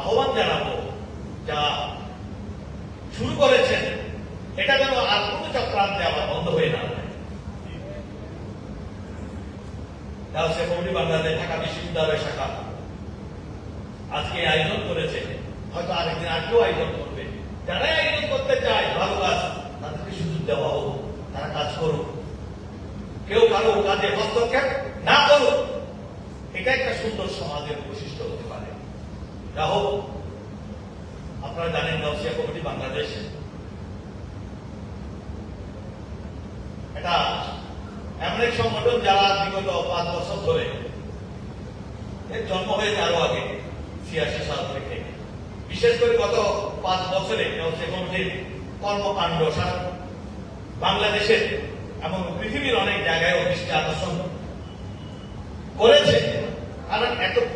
আহ্বান জানাবো, যা শুরু করেছেন এটা যেন আর কোন চক্রান্তে আবার বন্ধ হয়ে না যায়। গাউসিয়া কমিটি বাংলাদেশ ঢাকা বিশ্ববিদ্যালয় শাখা আজকে আয়োজন করেছে, হয়তো আরেকদিন আগেও আয়োজন করবে। যারাই আয়োজন করতে চায় ভালো কাজ, তাদেরকে সুযোগ দেওয়া হোক, তারা কাজ করুক, কেউ কারো কাজে হস্তক্ষেপ না করুক। এটা একটা সুন্দর সমাজের বৈশিষ্ট্য হতে পারে। যা হোক, আপনারা জানেন গাউসিয়া কমিটি বাংলাদেশ এটা এমন এক সংগঠন যারা বিগত 5 বছর ধরে, এর জন্ম হয়েছে আরো আগে 86 সাল থেকে, বিশেষ করে গত 5 বছরে গাউসিয়া কমিটির কর্মকাণ্ড সারা বাংলাদেশের এবং পৃথিবীর অনেক জায়গায় দৃষ্টি আকর্ষণ করেছে। কারণ এত